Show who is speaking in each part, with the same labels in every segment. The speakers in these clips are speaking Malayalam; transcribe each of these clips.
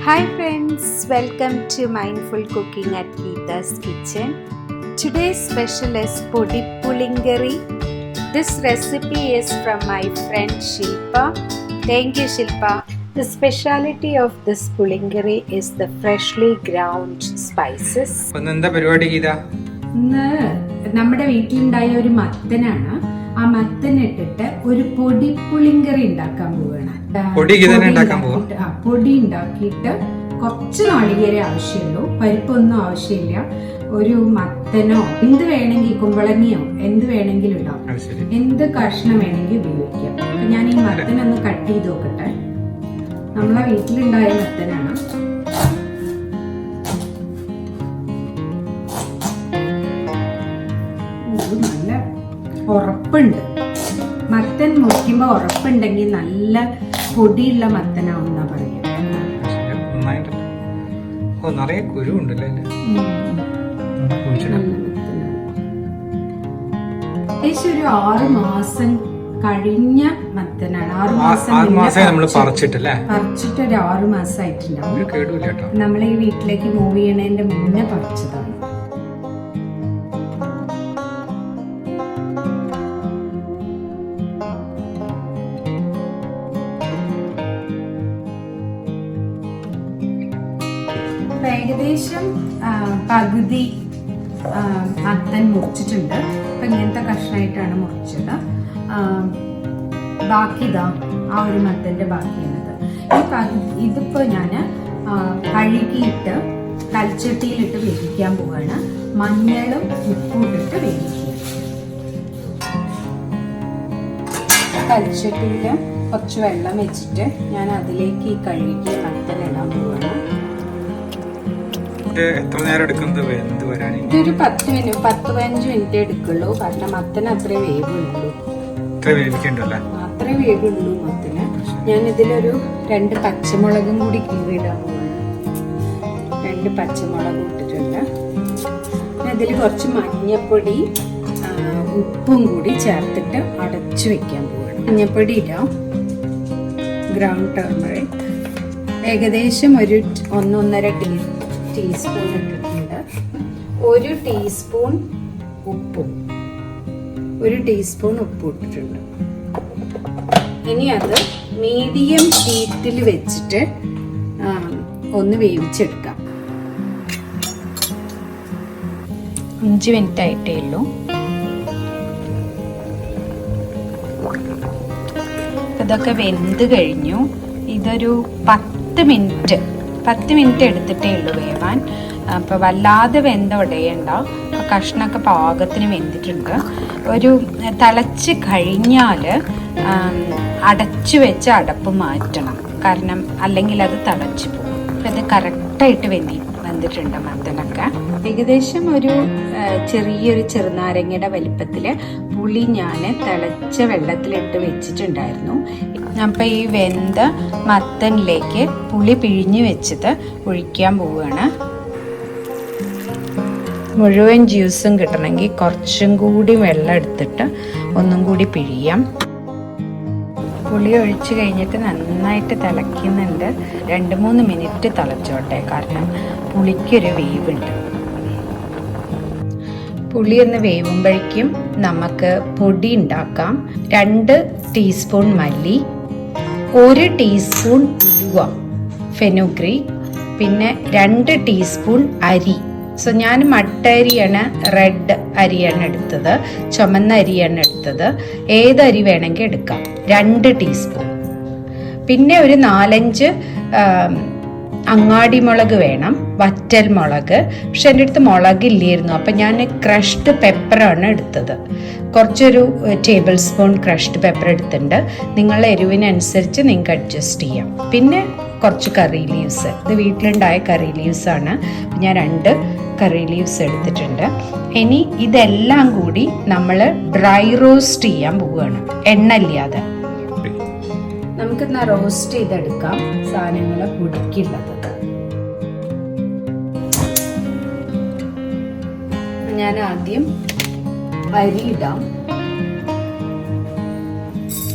Speaker 1: Hi friends, welcome to Mindful Cooking at Geetha's Kitchen. Today's special is Podi Pulinkari. This recipe is from my friend Shilpa. Thank you Shilpa. The speciality of this pulinkari is the freshly ground spices.
Speaker 2: എന്താ പരിപാടി ഗീത?
Speaker 1: നമ്മുടെ വീട്ടിലുണ്ടായ ഒരു മത്തനാണ്. ആ മത്തനിട്ടിട്ട് ഒരു പൊടി പുളിങ്കറി ഉണ്ടാക്കാൻ പോവുകയാണ്. പൊടി ഉണ്ടാക്കിയിട്ട് കുറച്ച് നാളികേരം ആവശ്യമുള്ളൂ, പരിപ്പൊന്നും ആവശ്യമില്ല. ഒരു മത്തനോ എന്ത് വേണമെങ്കിൽ, കുമ്പളങ്ങിയോ എന്ത് വേണമെങ്കിലും ഉണ്ടാവും, എന്ത് കഷ്ണം വേണമെങ്കിൽ ഉപയോഗിക്കാം. അപ്പൊ ഞാൻ ഈ മത്തനൊന്ന് കട്ട് ചെയ്ത് നോക്കട്ടെ. നമ്മളെ വീട്ടിലുണ്ടായ മത്തനാണ്. നല്ല ഉറപ്പുണ്ട്. മത്തൻ മുറിക്കുമ്പോ ഉറപ്പുണ്ടെങ്കിൽ നല്ല പൊടിയുള്ള മത്തനാവുന്ന പറയാം. ഏകദേശം ഒരു 6 മാസം കഴിഞ്ഞ മത്തനാണ്. 6 മാസം പറിച്ചിട്ട് ഒരു 6 മാസമായിട്ടുണ്ടാവും. നമ്മൾ ഈ വീട്ടിലേക്ക് മൂവ് ചെയ്യണതിന്റെ മുന്നേ പറിച്ചതാണ്. ഏകദേശം പകുതി മത്തൻ മുറിച്ചിട്ടുണ്ട്. അപ്പൊ ഇങ്ങനത്തെ കഷ്ണമായിട്ടാണ് മുറിച്ചത്. ബാക്കി ഇതാ ആ ഒരു മത്തന്റെ ബാക്കിയാണത്. ഇതിപ്പോ ഞാൻ കഴുകിയിട്ട് കൽച്ചട്ടിയിലിട്ട് വേവിക്കാൻ പോവാണ്. മഞ്ഞളും ഉപ്പും ഇട്ടിട്ട് വേവിക്കുക. കൽച്ചട്ടിയില് കുറച്ച് വെള്ളം വെച്ചിട്ട് ഞാൻ അതിലേക്ക് ഈ കഴുകിയ മത്തൻ ഇടാൻ പോവാണ്.
Speaker 2: എത്ര നേരം എടുക്കുന്നത് വെന്ത് വരാൻ?
Speaker 1: ഇതൊരു 10-15 മിനിറ്റ് എടുക്കുള്ളൂ. കാരണം മത്തന് അത്രേ വേവുള്ളൂ. അത്രേ വേവുള്ളൂ മത്തന്. ഞാൻ ഇതിലൊരു 2 പച്ചമുളകും കൂടി കീറിയിടാൻ പോവാണ്. 2 പച്ചമുളക് ഇട്ടിട്ടുണ്ട്. ഇതിൽ കുറച്ച് മഞ്ഞപ്പൊടി ഉപ്പും കൂടി ചേർത്തിട്ട് അടച്ചു വെക്കാൻ പോവാണ്. മഞ്ഞപ്പൊടി ഇടാം, ഗ്രൗണ്ട് ടർമറിക് ഏകദേശം ഒരു 1-1.5 ടീസ്പൂൺ ഇട്ടിട്ടുണ്ട്. 1 ടീസ്പൂൺ ഉപ്പും 1 ടീസ്പൂൺ ഉപ്പ് ഇട്ടിട്ടുണ്ട്. ഇനി അത് മീഡിയം ഹീറ്റിൽ വെച്ചിട്ട് ഒന്ന് വേവിച്ചെടുക്കാം. 5 മിനിറ്റ് ആയിട്ടേ ഉള്ളൂ. ഇതൊക്കെ വെന്ത് കഴിഞ്ഞു. ഇതൊരു 10 മിനിറ്റ് എടുത്തിട്ടേ ഉള്ളൂ വേവാൻ. അപ്പോൾ വല്ലാതെ വെന്തുടയണ്ട. കഷ്ണമൊക്കെ പാകത്തിന് വെന്തിട്ടുണ്ട്. ഒരു തിളച്ച് കഴിഞ്ഞാൽ അടച്ചു വെച്ച് അടപ്പ് മാറ്റണം. കാരണം അല്ലെങ്കിൽ അത് തിളച്ച് പോകും. അപ്പം ഇത് കറക്റ്റായിട്ട് വെന്തിട്ടുണ്ട് മത്തനൊക്കെ. ഏകദേശം ഒരു ചെറിയൊരു ചെറുനാരങ്ങയുടെ വലിപ്പത്തിൽ പുളി ഞാൻ തിളച്ച വെള്ളത്തിലിട്ട് വെച്ചിട്ടുണ്ടായിരുന്നു. അപ്പം ഈ വെന്ത മത്തനിലേക്ക് പുളി പിഴിഞ്ഞ് വെച്ചത് ഒഴിക്കാൻ പോവുകയാണ്. മുഴുവൻ ജ്യൂസും കിട്ടണമെങ്കിൽ കുറച്ചും കൂടി വെള്ളം എടുത്തിട്ട് ഒന്നും കൂടി പിഴിയാം. പുളി ഒഴിച്ച് കഴിഞ്ഞിട്ട് നന്നായിട്ട് തിളയ്ക്കുന്നുണ്ട്. 2-3 മിനിറ്റ് തിളച്ചോട്ടെ, കാരണം പുളിക്കൊരു വേവുണ്ട്. പുളി ഒന്ന് വേവുമ്പോഴേക്കും നമുക്ക് പൊടി ഉണ്ടാക്കാം. 2 ടീസ്പൂൺ മല്ലി, 1 ടീസ്പൂൺ ഉലുവ, ഫെനുഗ്രീക്ക്, പിന്നെ 2 ടീസ്പൂൺ അരി. സോ ഞാൻ മട്ട അരിയാണ്, റെഡ് അരിയാണ് എടുത്തത്, ചുമന്ന അരിയാണ് എടുത്തത്. ഏത് അരി വേണമെങ്കിൽ എടുക്കാം. 2 ടീസ്പൂൺ. പിന്നെ ഒരു 4-5 അങ്ങാടി മുളക് വേണം, വറ്റൽ മുളക്. പക്ഷെ എൻ്റെ അടുത്ത് മുളകില്ലായിരുന്നു, അപ്പം ഞാൻ ക്രഷ്ഡ് പെപ്പറാണ് എടുത്തത്. കുറച്ചൊരു ടേബിൾ സ്പൂൺ ക്രഷ്ഡ് പെപ്പർ എടുത്തിട്ടുണ്ട്. നിങ്ങളുടെ എരിവിനനുസരിച്ച് നിങ്ങൾക്ക് അഡ്ജസ്റ്റ് ചെയ്യാം. പിന്നെ കുറച്ച് കറി ലീവ്സ്, ഇത് വീട്ടിലുണ്ടായ കറി ലീവ്സാണ്. ഞാൻ 2 കറി ലീവ്സ് എടുത്തിട്ടുണ്ട്. ഇനി ഇതെല്ലാം കൂടി നമ്മൾ ഡ്രൈ റോസ്റ്റ് ചെയ്യാൻ പോവുകയാണ്, എണ്ണ ഇല്ലാതെ. നമുക്കിന്ന് റോസ്റ്റ് ചെയ്തെടുക്കാം സാധനങ്ങൾ പൊടിക്കുള്ളത്. ഞാൻ ആദ്യം അരി ഇടാം.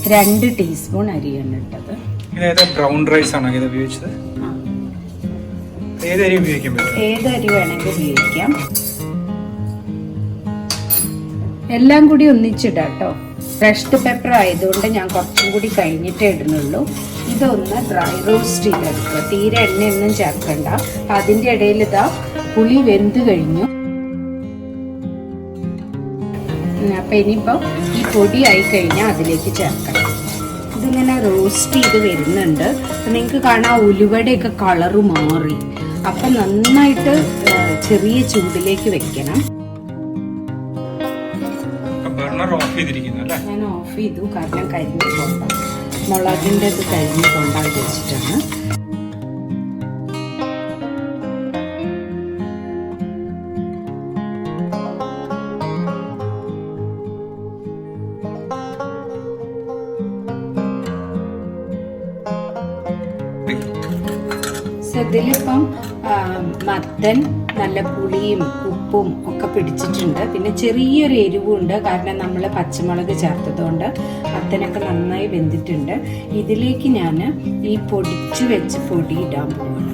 Speaker 1: 2 ടീസ്പൂൺ അരിയാണ് ഇട്ടത്.
Speaker 2: ബ്രൗൺ റൈസ് ആണോ ഇത് ഉപയോഗിച്ചത്? ഏതരി ഉപയോഗിക്കാൻ പറ്റും?
Speaker 1: ഏതരി വേണമെങ്കിൽ ഉപയോഗിക്കാം. എല്ലാം കൂടി ഒന്നിച്ചിടാം കേട്ടോ. ക്രഷ്ഡ് പെപ്പർ ആയതുകൊണ്ട് ഞാൻ കുറച്ചും കൂടി കഴിഞ്ഞിട്ടേ ഇടുന്നുള്ളൂ. ഇതൊന്ന് ഡ്രൈ റോസ്റ്റ് ചെയ്തെടുക്കുക. തീരെ എണ്ണയൊന്നും ചേർക്കണ്ട. അതിൻ്റെ ഇടയിൽ ഇതാ പുളി വെന്ത് കഴിഞ്ഞു. അപ്പം ഇനിയിപ്പോൾ ഈ പൊടി ആയി കഴിഞ്ഞാൽ അതിലേക്ക് ചേർക്കണം. ഇതിങ്ങനെ റോസ്റ്റ് ചെയ്ത് വരുന്നുണ്ട്. അപ്പം നിങ്ങൾക്ക് കാണാം ഉലുവയുടെയൊക്കെ കളറ് മാറി. അപ്പം നന്നായിട്ട് ചെറിയ ചൂടിലേക്ക് വെക്കണം. ഞാൻ ഓഫ് ചെയ്തു, കാരണം കരിഞ്ഞു കൊണ്ട മുളകിൻ്റെ ഇത് കരിഞ്ഞു കൊണ്ടാണ് വെച്ചിട്ടാണ്. ഇതിലിപ്പം മത്തൻ നല്ല പുളിയും ഉപ്പും ഒക്കെ പിടിച്ചിട്ടുണ്ട്. പിന്നെ ചെറിയൊരു എരിവുണ്ട്, കാരണം നമ്മൾ പച്ചമുളക് ചേർത്തതുകൊണ്ട് മത്തനൊക്കെ നന്നായി വെന്തിട്ടുണ്ട്. ഇതിലേക്ക് ഞാൻ ഈ പൊടിച്ചു വെച്ച് പൊടി ഇടാൻ പോവാണ്.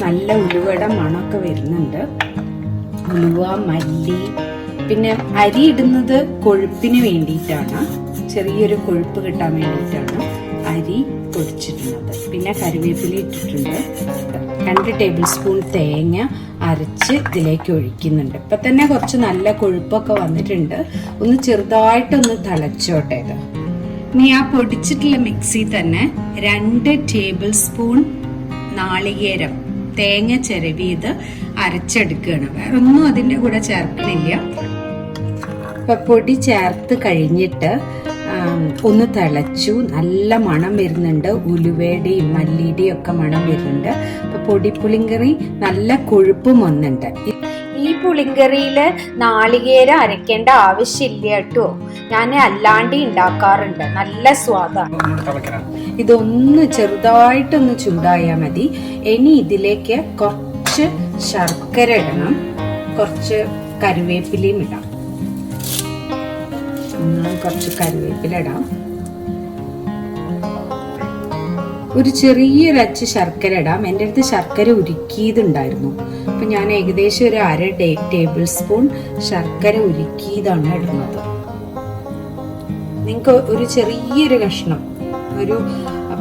Speaker 1: നല്ല ഉലുവയുടെ മണമൊക്കെ വരുന്നുണ്ട്. ഉലുവ, മല്ലി, പിന്നെ അരി ഇടുന്നത് കൊഴുപ്പിന് വേണ്ടിയിട്ടാണ്, ചെറിയൊരു കൊഴുപ്പ് കിട്ടാൻ വേണ്ടിയിട്ടാണ് അരി പൊടിച്ചിട്ടുള്ളത്. പിന്നെ കറിവേപ്പില ഇട്ടിട്ടുണ്ട്. 2 ടേബിൾ സ്പൂൺ തേങ്ങ അരച്ച് ഇതിലേക്ക് ഒഴിക്കുന്നുണ്ട്. ഇപ്പം തന്നെ കുറച്ച് നല്ല കൊഴുപ്പൊക്കെ വന്നിട്ടുണ്ട്. ഒന്ന് ചെറുതായിട്ടൊന്ന് തിളച്ചോട്ടെ ഇത്. ഇനി ആ പൊടിച്ചിട്ടുള്ള മിക്സിയിൽ തന്നെ 2 ടേബിൾ സ്പൂൺ നാളികേരം തേങ്ങ ചിരവിയത് അരച്ചെടുക്കുകയാണ്. വേറെ ഒന്നും അതിൻ്റെ കൂടെ ചേർക്കണില്ല. ഇപ്പം പൊടി ചേർത്ത് കഴിഞ്ഞിട്ട് ഒന്ന് തിളച്ചു. നല്ല മണം വരുന്നുണ്ട്. ഉലുവയുടെയും മല്ലിയുടെയും ഒക്കെ മണം വരുന്നുണ്ട്. അപ്പൊ പൊടി പുളിങ്കറി നല്ല കൊഴുപ്പും വന്നിട്ടുണ്ട്. ഈ പുളിങ്കറിയില് നാളികേരം അരക്കേണ്ട ആവശ്യമില്ല കേട്ടോ. ഞാൻ അല്ലാണ്ട് ഉണ്ടാക്കാറുണ്ട്. നല്ല സ്വാദാണ്. ഇതൊന്ന് ചെറുതായിട്ടൊന്ന് ചൂടായാൽ മതി. ഇനി ഇതിലേക്ക് കുറച്ച് ശർക്കര ഇടണം, കുറച്ച് കറിവേപ്പിലയും ഇടാം. കുറച്ച് കറിവേപ്പില ഇടാം. ഒരു ചെറിയൊരു അച്ച് ശർക്കര ഇടാം. എൻ്റെ അടുത്ത് ശർക്കര ഉരുക്കിയതുണ്ടായിരുന്നു. അപ്പൊ ഞാൻ ഏകദേശം ഒരു 1/2 ടേബിൾ സ്പൂൺ ശർക്കര ഉരുക്കിയതാണ് ഇടുന്നത്. നിങ്ങൾക്ക് ഒരു ചെറിയൊരു കഷ്ണം, ഒരു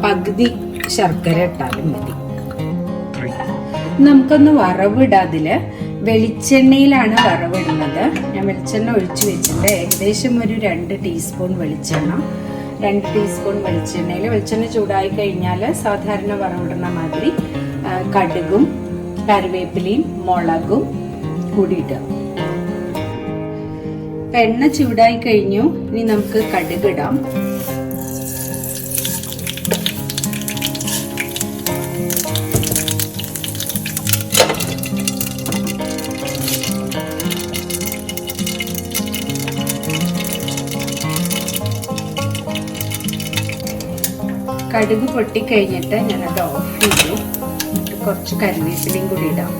Speaker 1: പകുതി ശർക്കര ഇട്ടാലും മതി. നമുക്കൊന്ന് വറവിടാതില് വെളിച്ചെണ്ണയിലാണ് വറവിടുന്നത്. ഞാൻ വെളിച്ചെണ്ണ ഒഴിച്ചു വെച്ചിട്ടുണ്ട്. ഏകദേശം ഒരു 2 ടീസ്പൂൺ വെളിച്ചെണ്ണ. 2 ടീസ്പൂൺ വെളിച്ചെണ്ണയിൽ വെളിച്ചെണ്ണ ചൂടായി കഴിഞ്ഞാൽ സാധാരണ വറവിടുന്ന മാതിരി കടുകും കറിവേപ്പിലയും മുളകും കൂടി ഇടുക. എണ്ണ ചൂടായി കഴിഞ്ഞു. ഇനി നമുക്ക് കടുക് ഇടാം. കടുക് പൊട്ടിക്കഴിഞ്ഞിട്ട് ഞാനത് ഓഫ് ചെയ്തു. കുറച്ച് കറിവേപ്പിലയും കൂടി ഇടാം.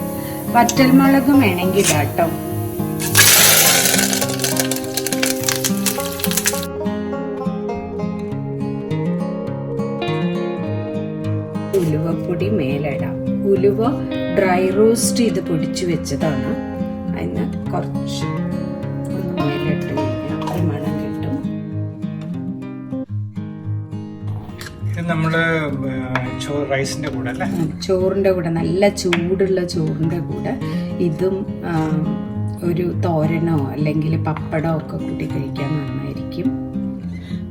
Speaker 1: വറ്റൽമുളകും വേണമെങ്കിൽ ഇടാം കേട്ടോ. ഉലുവപ്പൊടി മേലിടാം. ഉലുവ ഡ്രൈ റോസ്റ്റ് ചെയ്ത് പൊടിച്ചു വെച്ചതാണ്. അതിന് കുറച്ച് ഒന്ന് മേലിട്ട് കഴിഞ്ഞാൽ മണം കിട്ടും.
Speaker 2: നമ്മള് റൈസിന്റെ കൂടെ അല്ലേ,
Speaker 1: ചോറിന്റെ കൂടെ, നല്ല ചൂടുള്ള ചോറിന്റെ കൂടെ ഇതും ഒരു തോരനോ അല്ലെങ്കിൽ പപ്പടമോ ഒക്കെ കൂട്ടി കഴിക്കാൻ നന്നായിരിക്കും.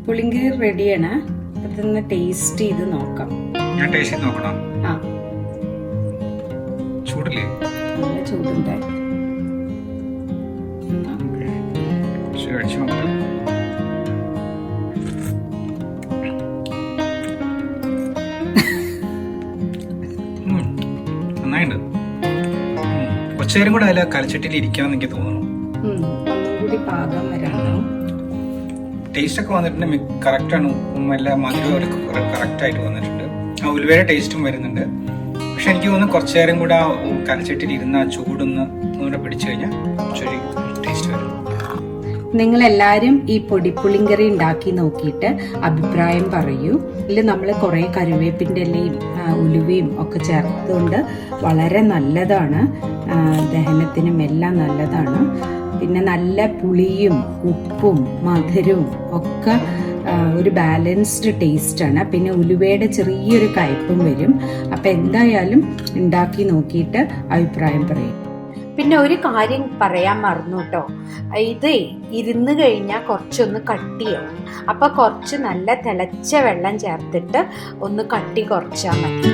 Speaker 1: പുളിങ്കറി റെഡിയാണ്. അതൊന്ന് ടേസ്റ്റ് ചെയ്ത് നോക്കാം.
Speaker 2: ഞാൻ ടേസ്റ്റ് ചെയ്ത് നോക്കണം.
Speaker 1: ആ,
Speaker 2: ചൂടില്ലേ?
Speaker 1: നല്ല ചൂടുണ്ട്.
Speaker 2: നന്നായിട്ടുണ്ട്. കുറച്ചേരം കൂടെ അതിൽ കലച്ചട്ടിയിൽ ഇരിക്കാന്ന് എനിക്ക് തോന്നുന്നു.
Speaker 1: ഒന്നും കൂടി പാകം വരാണോ?
Speaker 2: ടേസ്റ്റ് ഒക്കെ വന്നിട്ടുണ്ട്. കറക്റ്റാണ്. ഉപ്പും എല്ലാ മധുരവും കറക്റ്റ് ആയിട്ട് വന്നിട്ടുണ്ട്. ആ ഉലുവയുടെ ടേസ്റ്റും വരുന്നുണ്ട്. പക്ഷെ എനിക്ക് തോന്നുന്നു കുറച്ചു നേരം കൂടെ ആ കലച്ചട്ടിയിൽ ഇരുന്ന് ആ ചൂടൊന്ന് ഒന്നുകൂടെ പിടിച്ചു കഴിഞ്ഞാൽ കുറച്ചൊരു ടേസ്റ്റ് വരും.
Speaker 1: നിങ്ങളെല്ലാവരും ഈ പൊടിപ്പുളിങ്കറി ഉണ്ടാക്കി നോക്കിയിട്ട് അഭിപ്രായം പറയൂ. ഇതിൽ നമ്മൾ കുറേ കറിവേപ്പിൻ്റെ ഇലയും ഉലുവയും ഒക്കെ ചേർത്തുകൊണ്ട് വളരെ നല്ലതാണ്, ദഹനത്തിനും എല്ലാം നല്ലതാണ്. പിന്നെ നല്ല പുളിയും ഉപ്പും മധുരവും ഒക്കെ ഒരു ബാലൻസ്ഡ് ടേസ്റ്റാണ്. പിന്നെ ഉലുവയുടെ ചെറിയൊരു കയ്പും വരും. അപ്പം എന്തായാലും ഉണ്ടാക്കി നോക്കിയിട്ട് അഭിപ്രായം പറയും. പിന്നെ ഒരു കാര്യം പറയാൻ മറന്നു കേട്ടോ, ഇത് ഇരുന്ന് കഴിഞ്ഞാൽ കുറച്ചൊന്ന് കട്ടിയാവും. അപ്പോൾ കുറച്ച് നല്ല തിളച്ച വെള്ളം ചേർത്തിട്ട് ഒന്ന് കട്ടി കുറച്ചാൽ മതി.